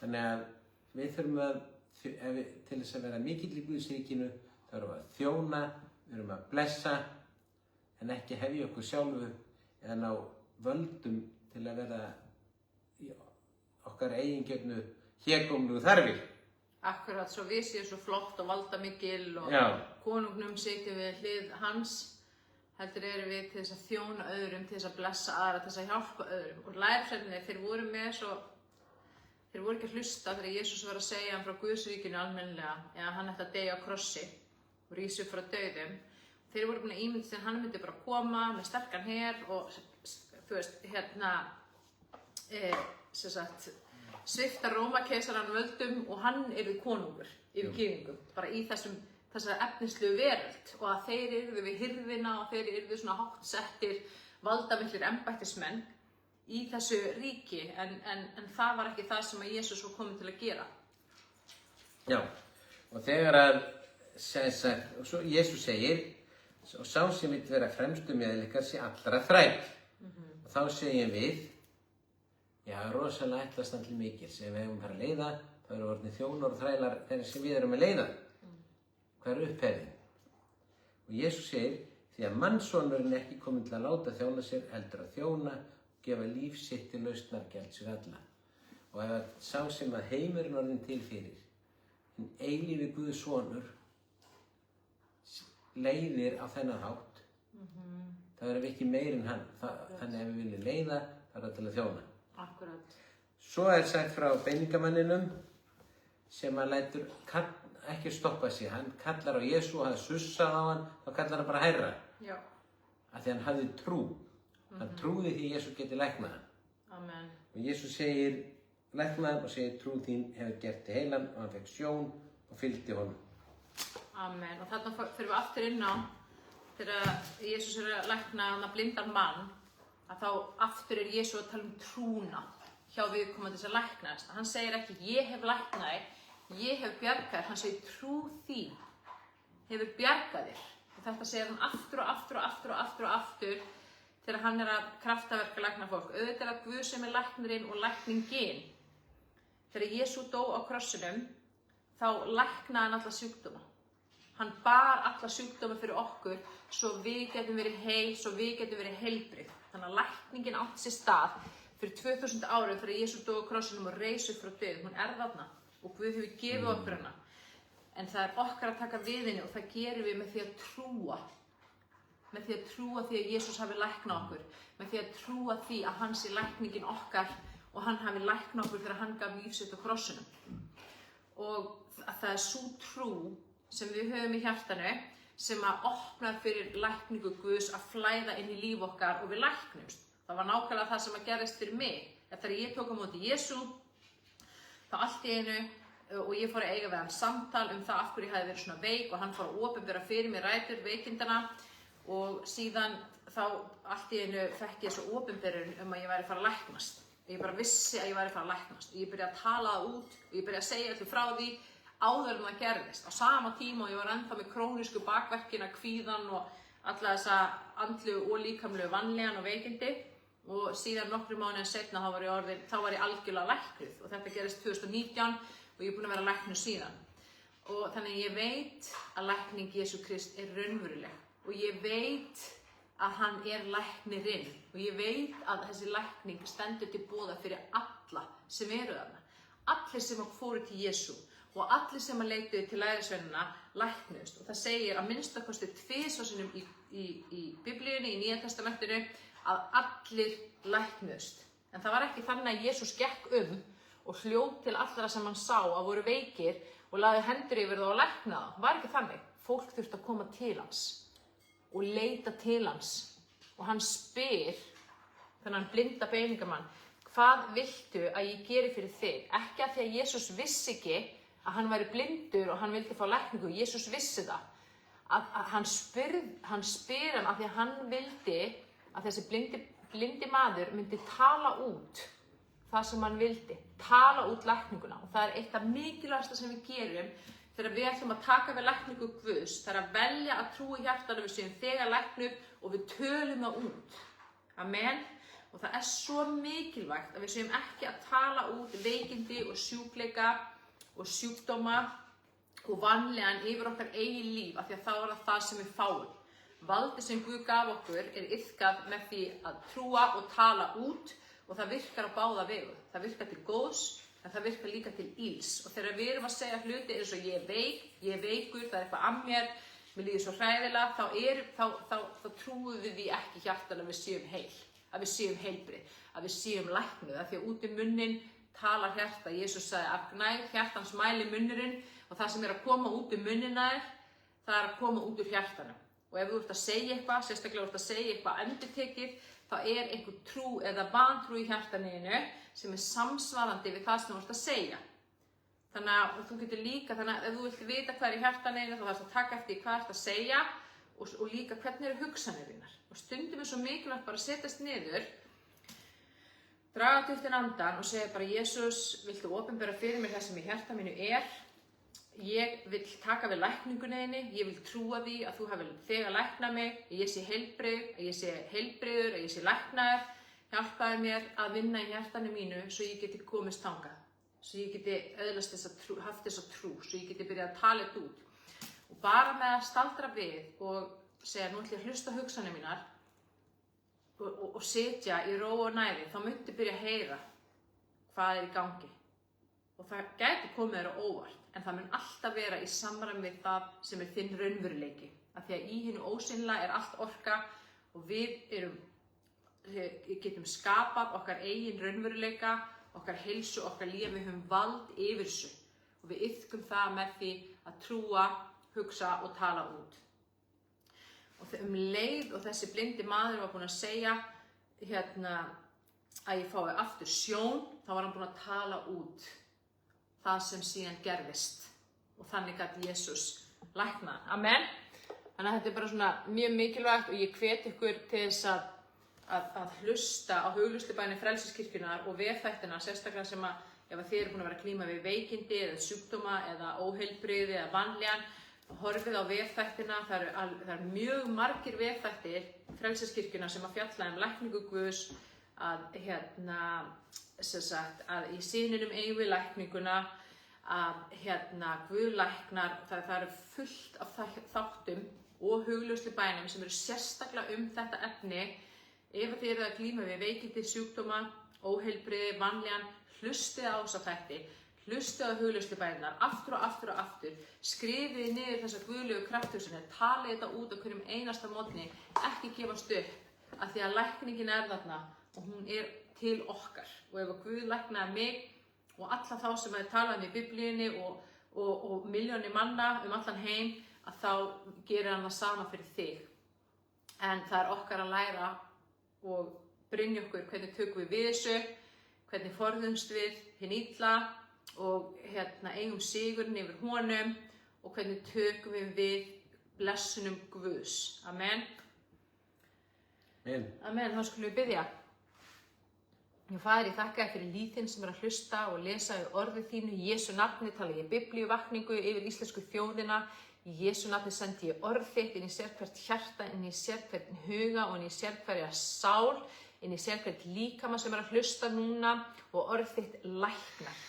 Þannig að við þurfum til þess að vera mikill í Guðsríkinu, þá erum við að þjóna, við erum að blessa, en ekki hefja okkur sjálfu eða ná völdum til að vera okkar eigingefnu hégómlegu þarfir. Akkurat, svo við séum svo flott og valdamikil og konungnum sitjum við hlið hans, heldur erum við til þess að þjóna öðrum, til þess að blessa aðra, til þess að hjálpa öðrum. Og lærisveinarnir, þeir voru ekki að hlusta þegar Jesús var að segja hann frá Guðsríkinu almennilega, eða hann ætti að deyja á krossi og rísa upp frá dauðum. Þeir voru búin að ímynda sig að hann myndi bara koma með sterkan her og þú veist, svipta Rómakeisarann völdum og hann yrði konungur yfir gyðingum, bara í þessari efnislegu veröld, og að þeir yrðu við hirðina og þeir yrðu svona hátt settir valdamiklir embættismenn í þessu ríki, en það var ekki það sem að Jesús var kominn til að gera. Já, og þegar að Jesús segir, og sá sem vill vera fremstu meðlikar sé allra þræll. Og þá segjum við, já, rosalega ætlast allir mikil, sem við hefum fara að leiða, þá eru orðnir þjónar og þrælar þeirra sem við erum að leiða. Hvað er upphefðin? Og Jesús segir, því að mannssonurinn er ekki kominn til að láta þjóna sér, heldur að þjóna og gefa líf sitt til lausnargjalds fyrir alla. Og ef sá sem að heimurinn orðinn til fyrir, hinn eilífi Guðs sonur, leiðir á þennan hátt, þá erum við ekki meir en hann. Þannig ef við viljum leiða, þá er það til að þjóna. Akkurat. Svo er sagt frá peningamanninum sem að lætur ekki stoppa sig. Hann kallar á Jesú og hann sussað á hann, þá kallar hann bara herra. Já. Af því hann hafði trú. Hann trúði því Jesú geti læknað hann. Amen. Og Jesú segir læknað hann og segir trú þín hefur gert þig heilan og hann fekk sjón og fylgdi honum. Amen. Og þarna fyrir við aftur inn á þegar Jesús er að lækna hann að blindan mann, að þá aftur er Jesú að tala trúna hjá viðkomandi sem læknaðist. Hann segir ekki ég hef læknað þig, ég hef bjargað þér. Hann segir trú þín hefur bjargað þér. Og þetta segir hann aftur og aftur og aftur og aftur og aftur þegar hann er að kraftaverka lækna fólk. Auðvitað er að Guð sem er læknirinn og lækningin. Þegar Jesú dó á krossinum, þá læknaði hann alla sjúkdóma. Hann bar alla sjúkdóma fyrir okkur svo við getum verið heil, svo við getum verið heilbrigð. Þannig að lækningin átti sér stað fyrir 2000 árum þegar Jesús dó á krossinum og reis upp frá dauðum. Hún er þarna og Guð hefur gefið okkur hana. En það er okkar að taka við henni og það gerum við með því að trúa. Með því að trúa því að Jesús hafi læknað okkur. Með því að trúa því að hann sé lækningin okkar og hann hafi læknað okkur þegar hann gaf líf sitt á krossinum. Og það er sú trú sem við höfum í hjartanu sem að opna fyrir lækningu Guðs að flæða inn í líf okkar og við læknumst. Það var nákvæmlega það sem að gerist fyrir mig. Þegar ég tók á móti Jesú, þá allt í einu, og ég fór að eiga við hann samtal um það af hverju ég hafi verið svona veik og hann fór að opinbera fyrir mér rætur veikindana og síðan þá allt í einu fekk ég svo opinberun að ég væri að fara að læknast. Ég bara vissi að ég væri að fara að læknast og ég byrjaði að tala það út og ég byrjaði að segja öllu frá því áður en það gerðist. Á sama tíma og ég var ennþá með krónísku bakverkina, kvíðan og alla þessa andlegu og líkamlegu vanlíðan og veikindi og síðan nokkrum mánuðum seinna þá var ég algjörlega læknuð og þetta gerist 2019 og ég er búin að vera læknuð síðan. Og þannig ég veit að lækning Jesú Krist raunveruleg. Og ég veit að hann læknirinn. Og ég veit að þessi lækning stendur til boða fyrir alla sem þarna. Allir sem fóru til Jesú og allir sem leituðu til lærisveinanna læknuðust. Og það segir að minnstakosti 2 sinnum í Biblíunni, í Nýja testamentinu, að allir læknuðust. En það var ekki þannig að Jesús gekk og hljóp til allra sem hann sá að voru veikir og lagði hendur yfir þá og lækna þá. Það var ekki þannig. Fólk þurfti að koma til hans og leita til hans. Og hann spyr þennan blinda beiningamann, hvað viltu að ég geri fyrir þig? Ekki að því að Jesús vissi ekki að hann væri blindur og hann vildi fá lækningu. Jesús vissi það. Að hann spyr hann af því að hann vildi að þessi blindi maður myndi tala út það sem hann vildi. Tala út lækninguna. Og það eitt af mikilvægasta sem við gerum þegar við ætlum að taka við lækningu Guðs. Það að velja að trúa í hjartanu, við séum þegar læknuð og við tölum það út. Amen. Og það svo mikilvægt að við séum ekki að tala út veikindi og sjúkleika og sjúkdóma og vanlegan yfir okkar eigin líf, af því að þá það sem við fáum. Valdið sem Guð gaf okkur iðkað með því að trúa og tala út og það virkar á báða vegu. Það virkar til góðs, en það virkar líka til ills. Og þegar við erum að segja hluti eins og ég veikur, það eitthvað að mér líður svo hræðilega, þá trúum við því ekki hjartanlega að við séum heil, að við séum heilbrigð, að við séum læknuð, af því að út í munninn talar hjarta. Jesús sagði að gnægð hjartans mæli munnurinn og það sem að koma út í munnina það að koma út úr hjartanu. Og ef þú ert að segja eitthvað, sérstaklega ert að segja eitthvað endurtekið, þá einhver trú eða vantrú í hjartaninu sem samsvarandi við það sem þú ert að segja. Þannig að þú getur líka, þannig að ef þú vilt vita hvað í hjartaninu, þá þarfst að taka eftir hvað ert að segja og líka hvernig hugsanir þínar. Og stundum svo mikilvægt bara að setjast niður, draga djúpt inn andann og segja bara, Jesús, viltu opinbera fyrir mér það sem í hjarta mínu Ég vil taka við lækningunni, ég vil trúa því að þú hafi þegar læknað mig, að ég sé heilbrigður, að ég sé læknaður. Hjálpaðu mér að vinna í hjartanu mínu svo ég geti komist þangað, svo ég geti haft þessa trú, svo ég geti byrjað að tala þetta út. Og bara með að staldra við og segja, nú ætlum ég að hlusta hugsanir mínar og sitja í ró og næði, þá myndi byrja að heyra hvað í gangi. Og það gæti komið þér á óvart, en það mun alltaf vera í samræmi við það sem þinn raunveruleiki. Af því að í hinu ósýnilega allt orka og við getum skapað okkar eigin raunveruleika, okkar heilsu, okkar líf, við höfum vald yfir þessu. Og við iðkum það með því að trúa, hugsa og tala út. Og leið og þessi blindi maður var búinn að segja að ég fái aftur sjón, þá var hann búinn að tala út það sem síðan gerðist. Og þannig gat Jesús læknað. Amen. Þannig að þetta bara svona mjög mikilvægt og ég hvet ykkur til þess að hlusta á hugleiðslubæni Frelsiskirkjunnar og vefþættina, sérstaklega sem ef þið búin að vera að glíma við veikindi eða sjúkdóma eða óheilbrigði eða vanlíðan, horfið á vefþættina. Það mjög margir vefþættir Frelsiskirkjunnar sem að fjalla lækningu Guðs, að í syninum eigum við lækninguna, að Guð læknar. Það fullt af þáttum og hugleiðslubænum sem sérstaklega þetta efni. Ef þið að glíma við veikindi, sjúkdóma, óheilbrigði, vanlíðan, hlustið á þessa þætti, hlustið á hugleiðslubænirnar aftur og aftur og aftur, skrifið niður þessa guðlegu krafthugsanir, talið þetta út á hverjum einasta morgni, ekki gefast upp, af því að lækningin þarna og hún til okkar. Og ef Guð læknaði mig og alla þá sem talaði í Biblíunni og milljónir manna allan heim, að þá gerir hann það sama fyrir þig. En það okkar að læra og brynja okkur hvernig tökum við þessu, hvernig forðumst við hinn illa og eigum sigurinn yfir honum og hvernig tökum við blessunum Guðs. Amen. Amen. Þá skulum við biðja. Faðir, ég þakka þér fyrir líf þinn sem að hlusta og lesa í orðið þínu. Í Jesú nafni tala ég biblíuvakningu yfir íslensku þjóðina. Í Jesú nafni sendi ég orð þitt inn í sérhvert hjarta, inn í sérhvert huga og inn í sérhverja sál, inn í sérhvert líkama sem að hlusta núna og orð þitt læknar.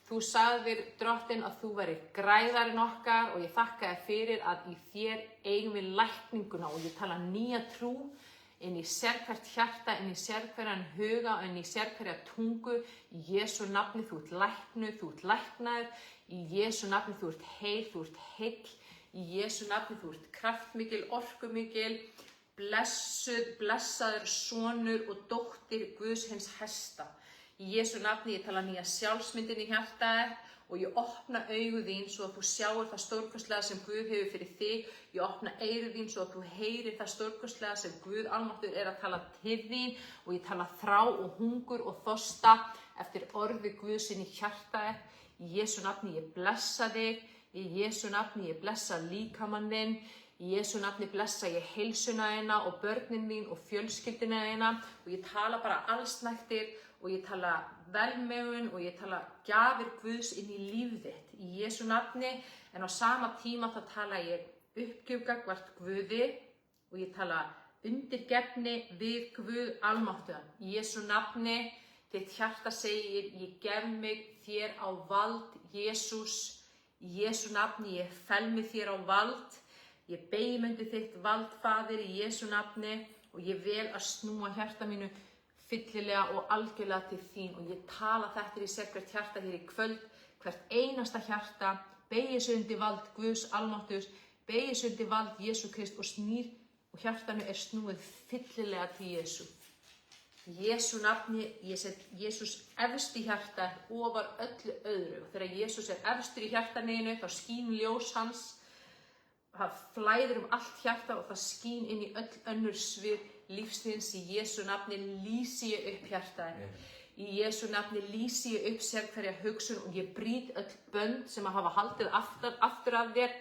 Þú sagðir Drottinn að þú værir græðarinn okkar og ég þakka þér fyrir að í þér eigum við lækninguna og ég tala nýja trú inn í sérhvert hjarta, inn í sérhverjan huga, inn í sérhverja tungu. Í Jesú nafni þú ert læknuð, þú ert læknaður. Í Jesú nafni þú ert heil, þú ert heill. Í Jesú nafni þú ert kraftmikil, orkumikil, blessaður sonur og dóttir Guðs hins hæsta. Í Jesú nafni ég tala nýja sjálfsmyndin í hjartaðir og ég opna augu þín svo að þú sjáir það stórkostlega sem Guð hefur fyrir þig. Ég opna eyru þín svo að þú heyrir það stórkostlega sem Guð almáttugur að tala til þín og ég tala þrá og hungur og þorsta eftir orði Guðs inn í hjartaðir. Í Jesú nafni ég blessa þig. Í Jesú nafni ég blessa líkamann þinn. Í Jesú nafni blessa ég heilsuna þína og börnin þín og fjölskylduna þína og ég tala bara allsnægtir og ég tala velmegun og ég tala gjafir Guðs inn í líf þitt í Jesú nafni, en á sama tíma þá tala ég uppgjöf gagnvart Guði og ég tala undirgefni við Guð almáttugan. Í Jesú nafni þitt hjarta segir ég gef mig þér á vald Jesús. Í Jesú nafni ég fel mig þér á vald. Ég beygi mig undir þitt vald, Faðir, í Jesú nafni og ég vel að snúa hjarta mínu fyllilega og algjörlega til þín og ég tala þetta í sérhvert hjarta hér í kvöld, hvert einasta hjarta beygir sig undir vald Guðs almáttugs, beygir sig undir vald Jesú Krist og snýr og hjartanu snúið fyllilega til Jesú. Í Jesú nafni ég set Jesús efst í hjarta ofar öllu öðru og þegar Jesús efstur í hjartaninu þá skín ljós hans, það flæðir allt hjarta og það skín inn í öll önnur svið lífsins. Í Jesú nafni lýsi ég upp hjartaðir. Í Jesú nafni lýsi ég upp sérhverja hugsun og ég brýt öll bönd sem hafa haldið aftur af þér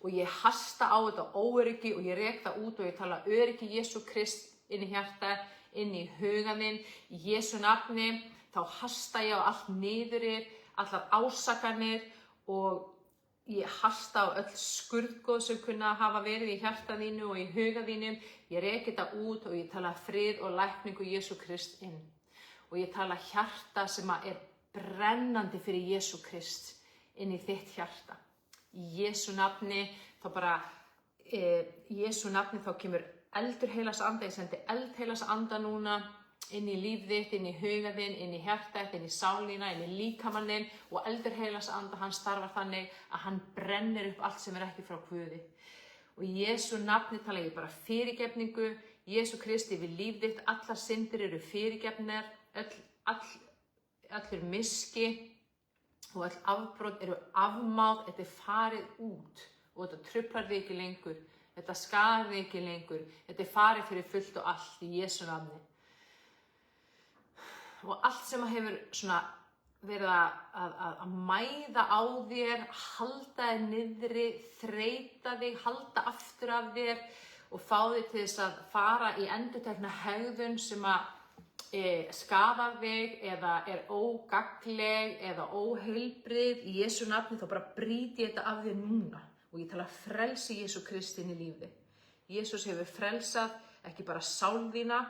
og ég hasta á þetta óöryggi og ég rek það út og ég tala öryggi Jesú Krist inn í hjartaðir, inn í huganinn. Í Jesú nafni þá hasta ég á allt niðurrif, allar ásakanir og ég hasta á öll skurðgoð sem kunna hafa verið í hjarta þínu og í huga þínum. Ég reki þetta út og ég tala frið og lækningu Jesú Krist inn. Og ég tala hjarta sem brennandi fyrir Jesú Krist inn í þitt hjarta. Í Jesú nafni þá kemur eldur heilags anda. Ég sendi eld heilags anda núna inn í líf þitt, inn í huga þinn, inn í hjarta þitt, inn í sálina, inn í líkamann þinn og eldur heilags anda, hann starfar þannig að hann brennir upp allt sem ekki frá Guði. Og í Jesú nafni tala ég bara fyrirgefningu, Jesú Kristi við líf þitt, allar syndir eru fyrirgefnar, allur miski og all afbrot eru afmáð, þetta farið út og þetta truflar þig ekki lengur, þetta skaðar þig ekki lengur, þetta farið fyrir fullt og allt í Jesú nafni. Og allt sem hefur verið að mæða á þér, halda þér niðri, þreyta þig, halda aftur af þér og fá þig til þess að fara í endurtekna hegðun sem skadar þig eða ógagnleg eða óheilbrigð. Í Jesú nafni þá bara brýti ég þetta af þér núna og ég tala frelsi Jesú Kristi inn í lífi. Jesús hefur frelsað ekki bara sál þína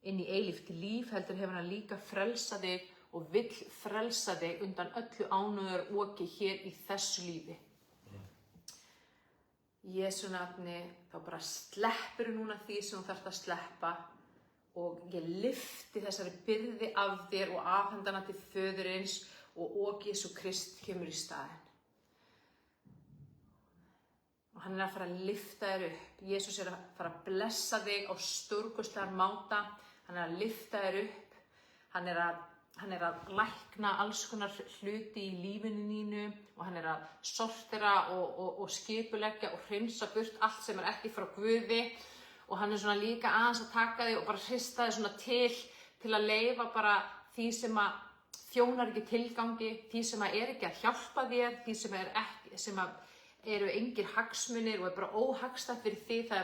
inn í eilíft líf, heldur hefur hann líka frelsað þig og vill frelsa þig undan öllu ánauðar oki hér í þessu lífi. Í Jesú nafni þá bara sleppur núna því sem þú þarft að sleppa og ég lyfti þessari byrði af þér og afhendana til Föðurins og oki Jesú Krist kemur í staðinn. Og hann að fara að lyfta þér upp. Jesús að fara að blessa þig á stórkostlegan máta. Hann að lyfta þér upp. Hann að lækna alls konar hluti í lífinu þínu og hann að sortera og skipuleggja og hreinsa burt allt sem ekki frá Guði. Og hann líka aðeins að taka þig og bara hrista þig til að leyfa bara því sem þjónar ekki tilgangi, því sem ekki að hjálpa þér, því sem eru engir hagsmunir og bara óhagstætt fyrir því. Það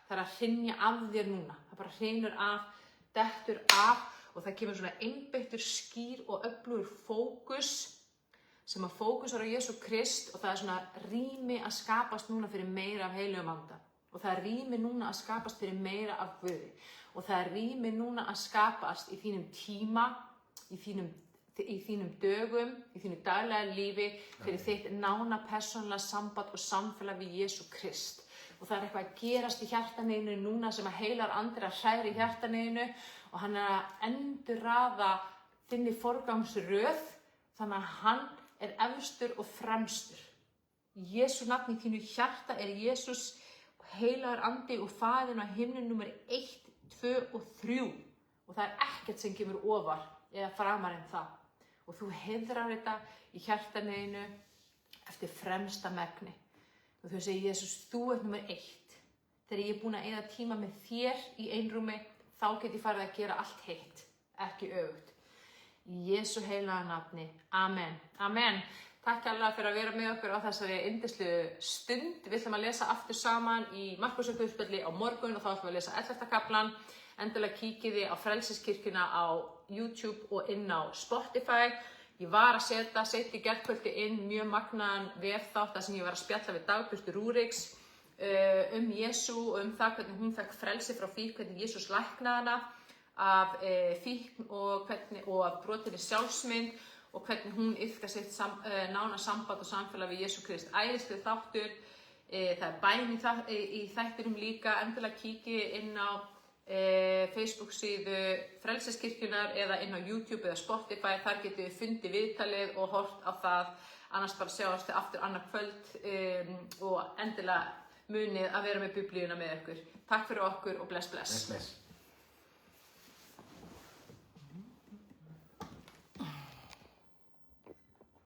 er að hrynja af þér núna. Það bara hrynur af, dettur af og það kemur einbeittur, skýr og öflugur fókus sem að fókusar á Jesú Krist og það er rými að skapast núna fyrir meira af heilugum anda og það er rými núna að skapast fyrir meira af Guði og það er rými núna að skapast í þínum tíma, í í þínum dögum, í þínu daglega lífi, fyrir þitt nána persónulega samband og samfélag við Jesú Krist. Og það eitthvað að gerast í hjartaninu núna sem að heilar andir að hræri í hjartaninu og hann að endurraða þinni forgangsröð þannig að hann efstur og fremstur. Í Jesú nafni í þínu hjarta Jesús heilagur andi og faðirinn á himnum númer 1, 2 og 3 og það ekkert sem kemur ofar eða framar en það. Og þú heiðrar þetta í hjartaninu eftir fremsta megni. Og þú segir, Jesús, þú ert númer 1. Þegar ég búin að eyða tíma með þér í einrúmi, þá get ég farið að gera allt heitt, ekki öfugt. Í Jesú heilaga nafni. Amen. Amen. Takk alveg fyrir að vera með okkur á þessari yndislu stund. Við ætlum að lesa aftur saman í Markúsarguðspjalli á morgun og þá ætlum við að lesa 11. kaflann. Endilega kíkiði á Frelsiskirkjuna á YouTube og inn á Spotify. Ég var að setja í gærkvöldi inn mjög magnaðan vefþátt þar sem ég var að spjalla við Dagbjörtu Rúriks Jesú og það hvernig hún fekk frelsi frá fíkn, hvernig Jesús læknaði hana af fíkn og af brotinni sjálfsmynd og hvernig hún iðkar sitt nána samband og samfélag við Jesú Krist. Æðislegur þáttur, það bæn í þættinum líka, endilega kíkið inn á Facebook síðu Frelsiskirkjunnar eða inn á YouTube eða Spotify, þar getur við fundið viðtalið og hort á það, annars bara sjáumst þið aftur annað kvöld og endilega munið að vera með biblíuna með ykkur. Takk fyrir okkur og bless. Bless.